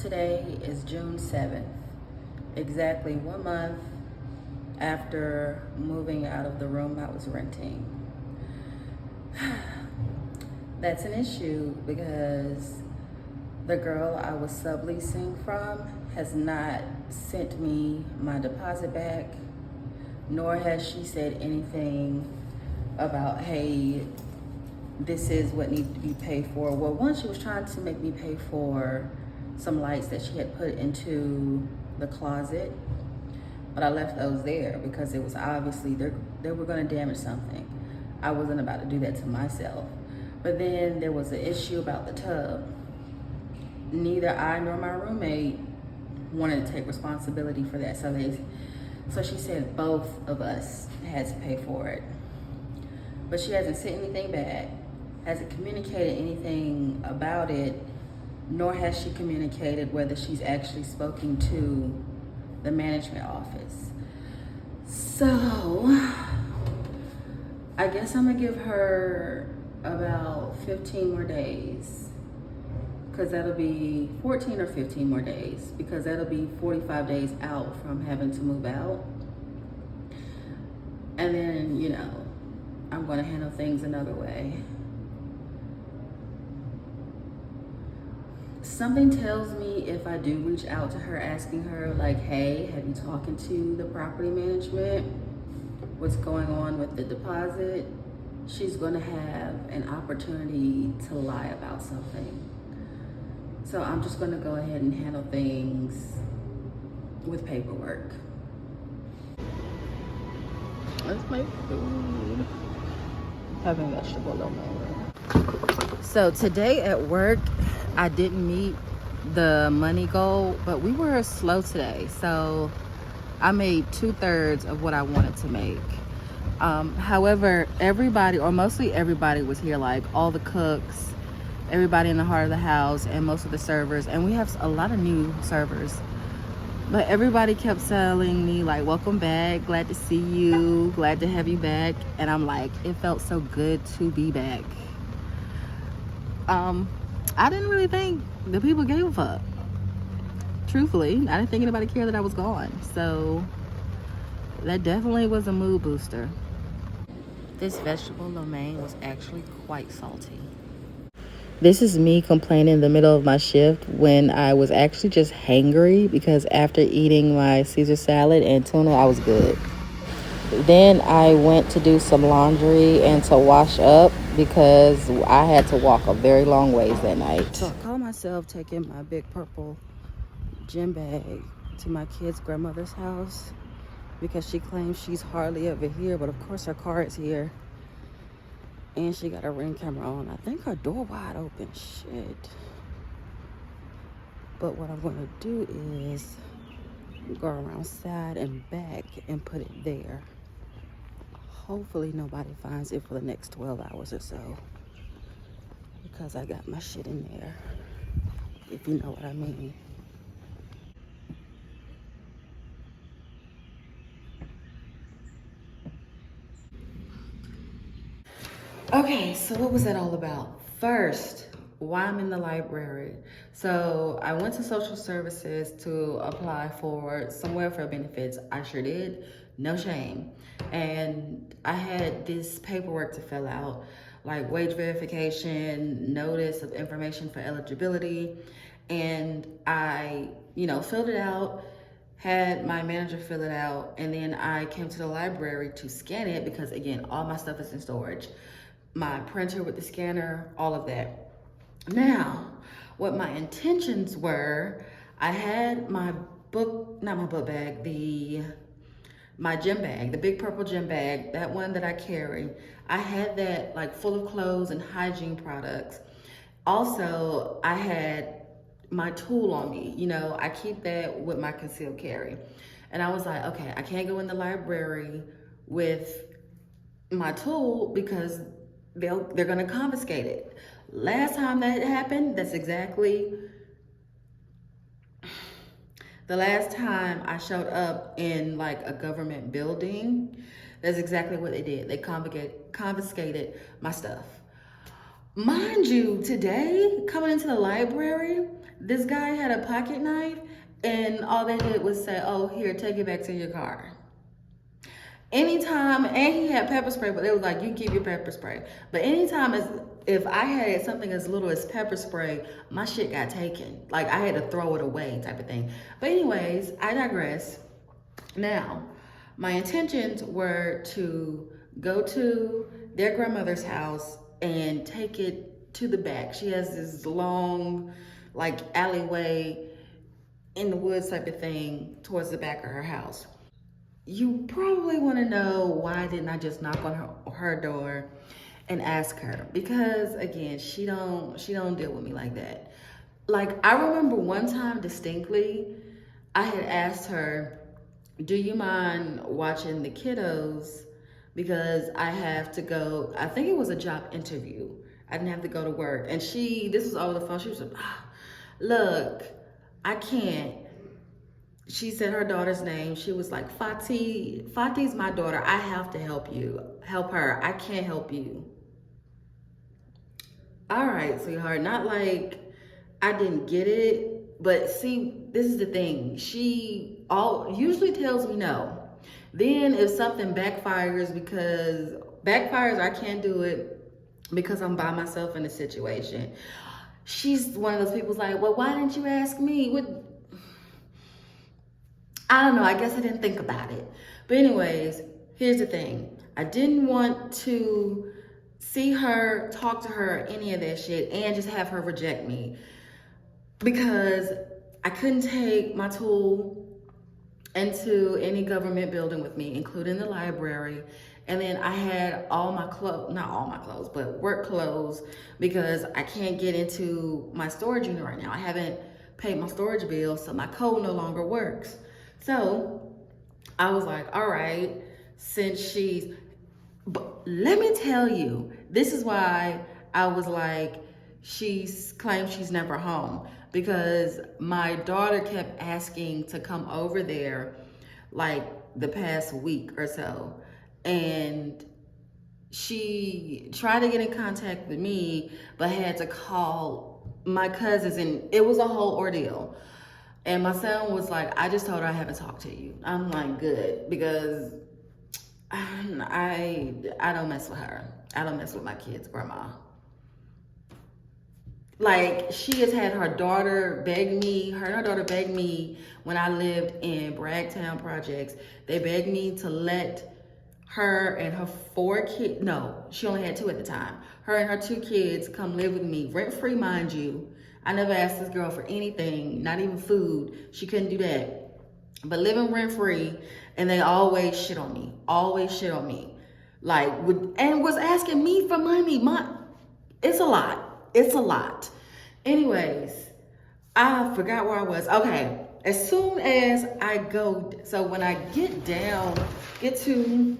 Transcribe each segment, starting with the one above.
Today is June 7th, exactly 1 month after moving out of the room I was renting. That's an issue because the girl I was subleasing from has not sent me my deposit back, nor has she said anything about, hey, this is what needs to be paid for. Well, one, she was trying to make me pay for some lights that she had put into the closet, but I left those there because it was obviously they were going to damage something. I wasn't about to do that to myself. But then there was an issue about the tub. Neither I nor my roommate wanted to take responsibility for that, so she said both of us had to pay for it. But she hasn't sent anything back, hasn't communicated anything about it, nor has she communicated whether she's actually spoken to the management office. So I guess I'm gonna give her about 15 more days, because that'll be 14 or 15 more days, because that'll be 45 days out from having to move out. And then, I'm gonna handle things another way. Something tells me if I do reach out to her asking her, like, hey, have you talking to the property management? What's going on with the deposit? She's gonna have an opportunity to lie about something. So I'm just gonna go ahead and handle things with paperwork. Let's make food. Having vegetable lo mein. So today at work, I didn't meet the money goal, but we were slow today. So I made 2/3 of what I wanted to make. However, everybody, or mostly everybody, was here, like all the cooks, everybody in the heart of the house, and most of the servers. And we have a lot of new servers. But everybody kept telling me, like, welcome back, glad to see you, glad to have you back. And I'm like, it felt so good to be back. I didn't really think the people gave a fuck. Truthfully, I didn't think anybody cared that I was gone. So that definitely was a mood booster. This vegetable lo mein was actually quite salty. This is me complaining in the middle of my shift when I was actually just hangry, because after eating my Caesar salad and tuna, I was good. Then I went to do some laundry and to wash up because I had to walk a very long ways that night. So I call myself taking my big purple gym bag to my kid's grandmother's house because she claims she's hardly ever here, but of course her car is here. And she got a Ring camera on. I think her door wide open. Shit. But what I'm gonna do is go around side and back and put it there. Hopefully nobody finds it for the next 12 hours or so, because I got my shit in there, if you know what I mean. Okay, so what was that all about? First, why I'm in the library. So I went to social services to apply for some welfare benefits. I sure did, no shame. And I had this paperwork to fill out, like wage verification, notice of information for eligibility. And I, filled it out, had my manager fill it out, and then I came to the library to scan it because, again, all my stuff is in storage. My printer with the scanner, all of that. Now, what my intentions were, I had my my gym bag, the big purple gym bag, that one that I carry. I had that like full of clothes and hygiene products. Also, I had my tool on me. I keep that with my concealed carry. And I was like, okay, I can't go in the library with my tool because they're gonna confiscate it. Last time that happened, that's exactly the last time I showed up in like a government building. That's exactly what they did. They confiscated my stuff. Mind you, today, coming into the library, this guy had a pocket knife, and all they did was say, oh, here, take it back to your car. Anytime, and he had pepper spray, but it was like, you keep your pepper spray. But anytime, if I had something as little as pepper spray, my shit got taken. Like, I had to throw it away type of thing. But anyways, I digress. Now, my intentions were to go to their grandmother's house and take it to the back. She has this long, like, alleyway in the woods type of thing towards the back of her house. You probably want to know, why didn't I just knock on her door and ask her? Because again, she don't deal with me like that. Like, I remember one time distinctly, I had asked her, do you mind watching the kiddos? Because I have to go, I think it was a job interview. I didn't have to go to work. And this was over the phone. She was like, look, I can't. She said her daughter's name. She was like, Fati's my daughter. I have to help her. I can't help you. All right, sweetheart. Not like I didn't get it, but see, this is the thing. She usually tells me no. Then if something backfires, I can't do it because I'm by myself in a situation. She's one of those people's like, well, why didn't you ask me? I don't know, I guess I didn't think about it. But anyways, here's the thing. I didn't want to see her, talk to her, any of that shit, and just have her reject me. Because I couldn't take my tool into any government building with me, including the library. And then I had all my clothes, not all my clothes, but work clothes, because I can't get into my storage unit right now. I haven't paid my storage bill, so my code no longer works. So I was like, all right, but let me tell you, this is why I was like, she's claimed she's never home, because my daughter kept asking to come over there like the past week or so. And she tried to get in contact with me, but had to call my cousins, and it was a whole ordeal. And my son was like, I just told her I haven't talked to you. I'm like, good, because I don't mess with her. I don't mess with my kids' grandma. Like, she has had her daughter beg me, when I lived in Bragtown Projects. They begged me to let her and her 4 kids, no, she only had 2 at the time. Her and her 2 kids come live with me, rent-free, mind you. I never asked this girl for anything, not even food. She couldn't do that. But living rent-free, and they always shit on me. Like, and was asking me for money. It's a lot. Anyways, I forgot where I was. Okay, as soon as I go, so when I get to,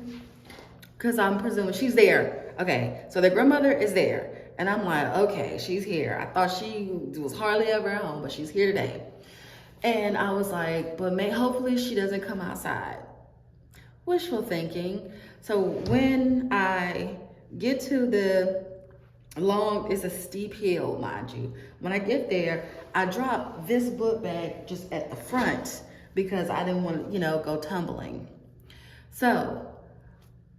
because I'm presuming she's there. Okay, so the grandmother is there. And I'm like, okay, she's here. I thought she was hardly ever home, but she's here today. And I was like, but hopefully she doesn't come outside. Wishful thinking. So when I get to it's a steep hill, mind you. When I get there, I drop this book bag just at the front because I didn't want to, go tumbling. So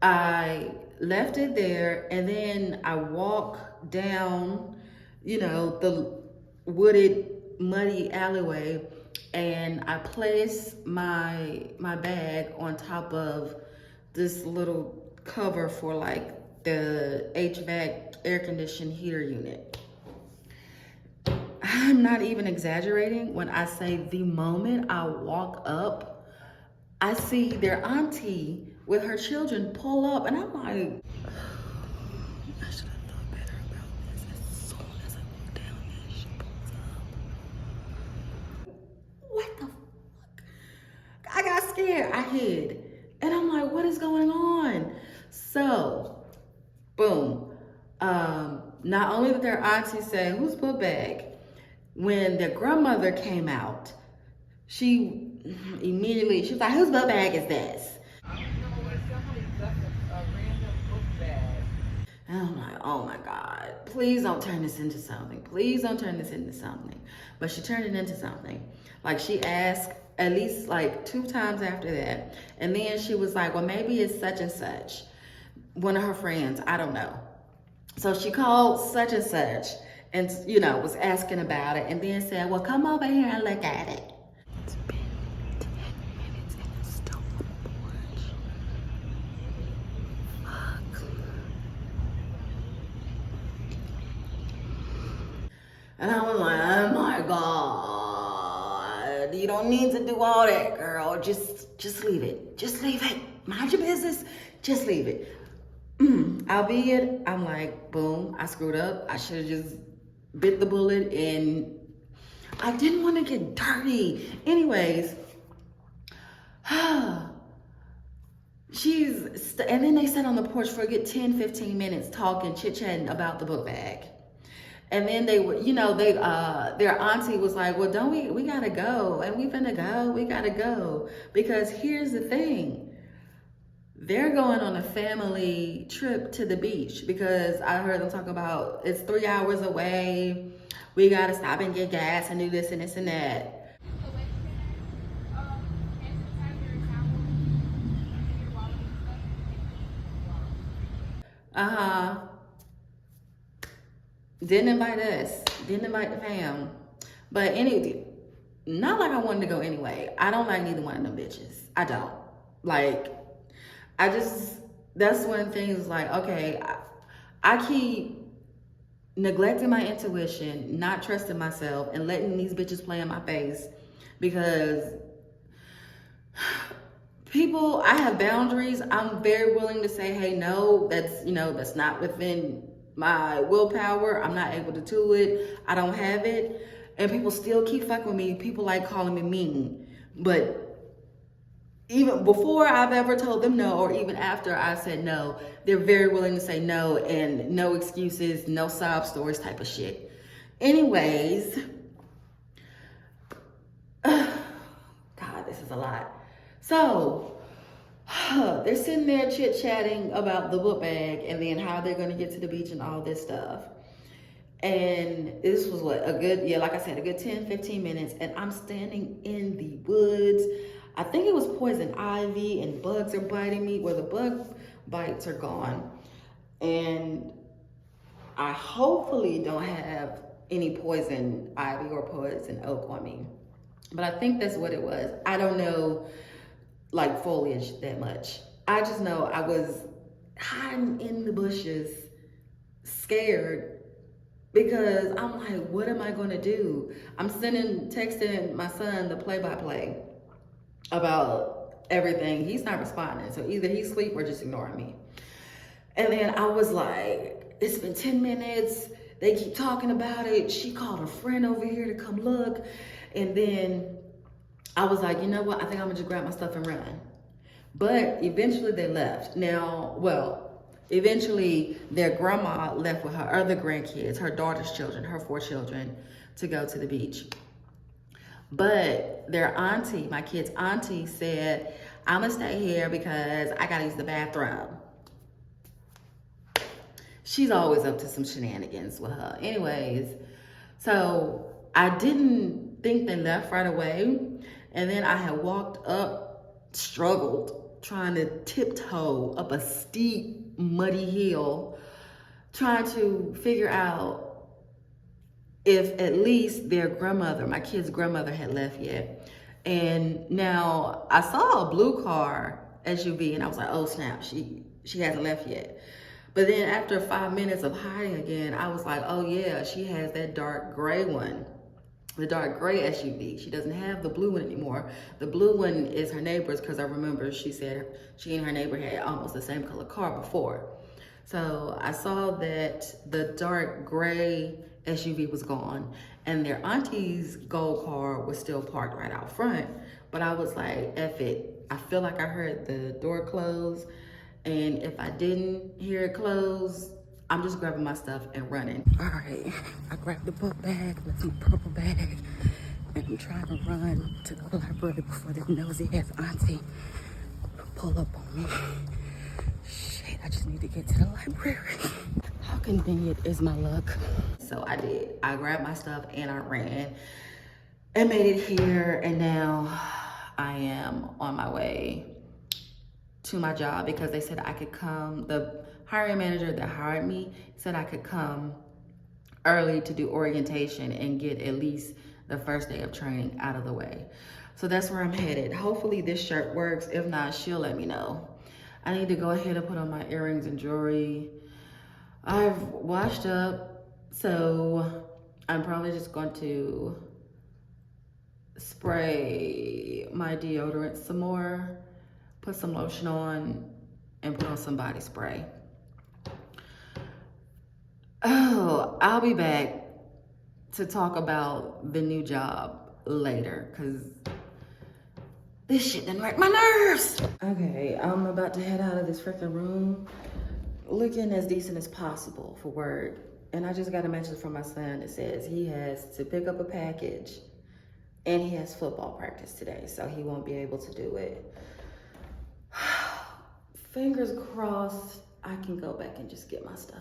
I left it there, and then I walk down, the wooded, muddy alleyway, and I place my bag on top of this little cover for like the HVAC air conditioned heater unit. I'm not even exaggerating when I say the moment I walk up, I see their auntie with her children pull up, and I'm like, I should have thought better about this. As soon as I walk down there, she pulls up. What the fuck? I got scared. I hid. And I'm like, what is going on? So, boom. Not only did their auntie say, whose book bag? When their grandmother came out, she was like, whose book bag is this? I don't know, somebody left a random book bag. And I'm like, oh my God, please don't turn this into something. Please don't turn this into something. But she turned it into something. Like, she asked at least like 2 times after that. And then she was like, well, maybe it's such and such. One of her friends, I don't know. So she called such and such and, you know, was asking about it, and then said, well, come over here and look at it. It's been 10 minutes and it's still on the porch. Fuck. And I was like, oh my God, you don't need to do all that, girl. Just leave it. Just leave it. Mind your business. Just leave it. Albeit, I'm like, boom, I screwed up. I should have just bit the bullet, and I didn't want to get dirty. Anyways, and then they sat on the porch for a good 10, 15 minutes talking, chit-chatting about the book bag. And then they were, you know, their auntie was like, well, we gotta go, and we gotta go. Because here's the thing. They're going on a family trip to the beach, because I heard them talk about it's 3 hours away. We gotta stop and get gas and do this and this and that. Didn't invite us. Didn't invite the fam. But anyway, not like I wanted to go anyway. I don't like neither one of them bitches. I don't. Like, that's one thing is like, okay, I keep neglecting my intuition, not trusting myself, and letting these bitches play in my face, because I have boundaries. I'm very willing to say, hey, no, that's not within my willpower. I'm not able to do it. I don't have it. And people still keep fucking with me. People like calling me mean. But even before I've ever told them no, or even after I said no, they're very willing to say no, and no excuses, no sob stories type of shit. Anyways, God, this is a lot. So, they're sitting there chit-chatting about the book bag and then how they're going to get to the beach and all this stuff. And this was like I said, a good 10, 15 minutes. And I'm standing in the woods. I think it was poison ivy, and bugs are biting me. Well, the bug bites are gone. And I hopefully don't have any poison ivy or poison oak on me. But I think that's what it was. I don't know, like, foliage that much. I just know I was hiding in the bushes, scared, because I'm like, what am I gonna do? I'm texting my son the play-by-play about everything. He's not responding, so either he's asleep or just ignoring me. And then I was like, it's been 10 minutes. They keep talking about it. She called a friend over here to come look. And then I was like, you know what? I think I'm gonna just grab my stuff and run. But eventually they left. Eventually their grandma left with her other grandkids, her daughter's children, her 4 children, to go to the beach. But their auntie, my kid's auntie, said, I'm gonna stay here because I gotta use the bathroom. She's always up to some shenanigans with her. Anyways, so I didn't think they left right away. And then I had walked up, struggled, trying to tiptoe up a steep, muddy hill, trying to figure out if at least their grandmother, my kid's grandmother, had left yet. And now I saw a blue car SUV, and I was like, oh snap, she hasn't left yet. But then after 5 minutes of hiding again, I was like, oh yeah, she has that dark gray one, the dark gray SUV. She doesn't have the blue one anymore. The blue one is her neighbor's, because I remember she said she and her neighbor had almost the same color car before. So I saw that the dark gray SUV was gone, and their auntie's gold car was still parked right out front. But I was like, F it. I feel like I heard the door close, and if I didn't hear it close, I'm just grabbing my stuff and running. All right, I grabbed the book bag, left my purple bag, and I'm trying to run to the library before the nosy ass auntie pull up on me. Shit, I just need to get to the library. convenient is my luck. So I did. I grabbed my stuff and I ran and made it here. And now I am on my way to my job because they said I could come. The hiring manager that hired me said I could come early to do orientation and get at least the first day of training out of the way. So that's where I'm headed. Hopefully this shirt works. If not, she'll let me know. I need to go ahead and put on my earrings and jewelry. I've washed up, so I'm probably just going to spray my deodorant some more, put some lotion on, and put on some body spray. Oh, I'll be back to talk about the new job later, because this shit done wreck my nerves. Okay, I'm about to head out of this freaking room looking as decent as possible for work. And I just got a message from my son that says he has to pick up a package and he has football practice today, so he won't be able to do it. Fingers crossed I can go back and just get my stuff.